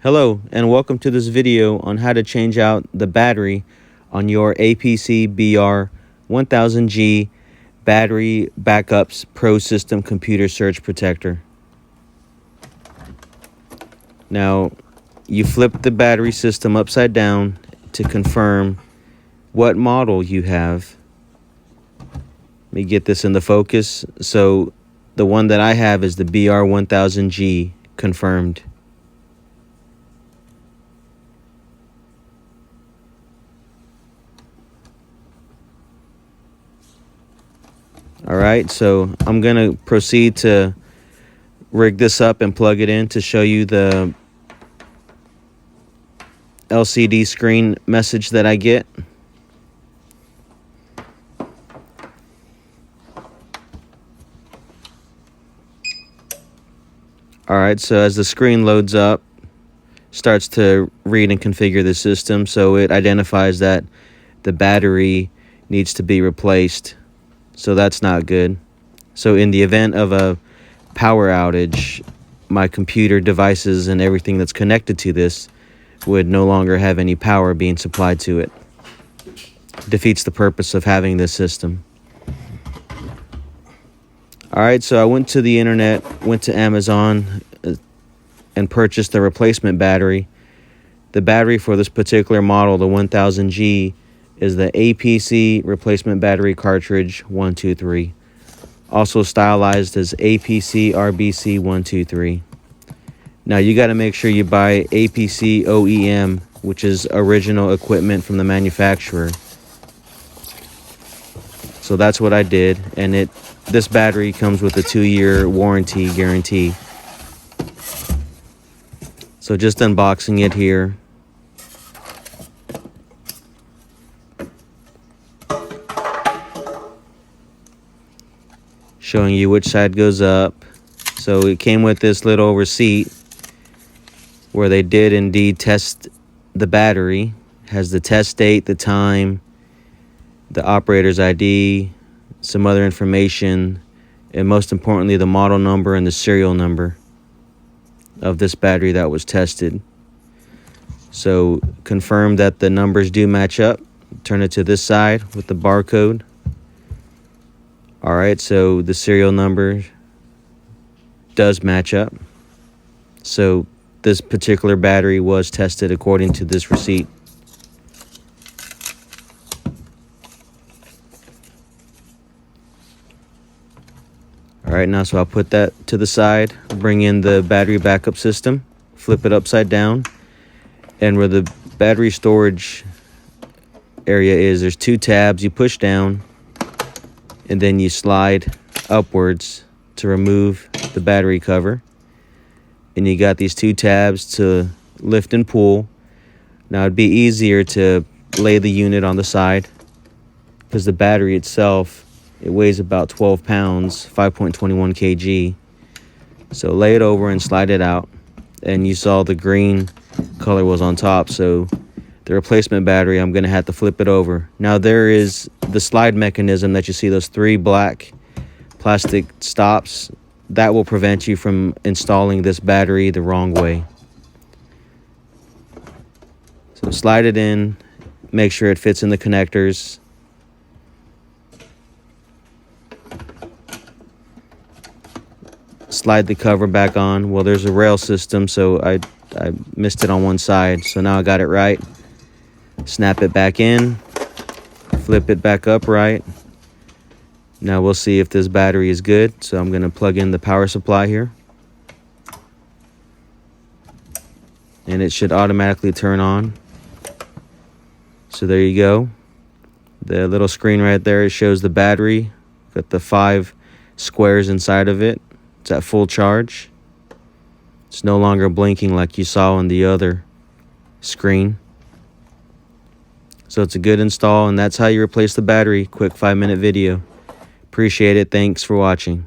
Hello and welcome to this video on how to change out the battery on your APC BR1000G Battery Backups Pro System Computer Surge Protector. Now, you flip the battery system upside down to confirm what model you have. Let me get this into focus. So the one that I have is the BR1000G confirmed. Alright, so I'm going to proceed to rig this up and plug it in to show you the LCD screen message that I get. Alright, so as the screen loads up, starts to read and configure the system, so it identifies that the battery needs to be replaced. So that's not good. So in the event of a power outage, my computer devices and everything that's connected to this would no longer have any power being supplied to it. Defeats the purpose of having this system. Alright, so I went to the internet, went to Amazon, and purchased a replacement battery. The battery for this particular model, the 1000G, is the APC replacement battery cartridge 123, also stylized as APCRBC123. Now you got to make sure you buy APC OEM, which is original equipment from the manufacturer. So that's what I did, and this battery comes with a 2-year warranty guarantee. So just unboxing it here. Showing you which side goes up. So it came with this little receipt where they did indeed test the battery. It has the test date, the time, the operator's ID, some other information, and most importantly the model number and the serial number of this battery that was tested. So confirm that the numbers do match up. Turn it to this side with the barcode. Alright, so the serial number does match up. So this particular battery was tested according to this receipt. Alright, now so I'll put that to the side, bring in the battery backup system, flip it upside down, and where the battery storage area is, there's 2 tabs. You push down and then you slide upwards to remove the battery cover, and you got these 2 tabs to lift and pull. Now it'd be easier to lay the unit on the side because the battery itself, it weighs about 12 pounds, 5.21 kg. So lay it over and slide it out, and you saw the green color was on top, so the replacement battery, I'm going to have to flip it over. Now there is the slide mechanism that you see, those 3 black plastic stops, that will prevent you from installing this battery the wrong way. So slide it in, make sure it fits in the connectors. Slide the cover back on. Well, there's a rail system, so I missed it on one side, so now I got it right. Snap it back in, flip it back upright. Now we'll see if this battery is good. So I'm going to plug in the power supply here, and it should automatically turn on. So there you go. The little screen right there, it shows the battery. Got the 5 squares inside of it. It's at full charge. It's no longer blinking like you saw on the other screen. So it's a good install, and that's how you replace the battery. Quick 5-minute video. Appreciate it. Thanks for watching.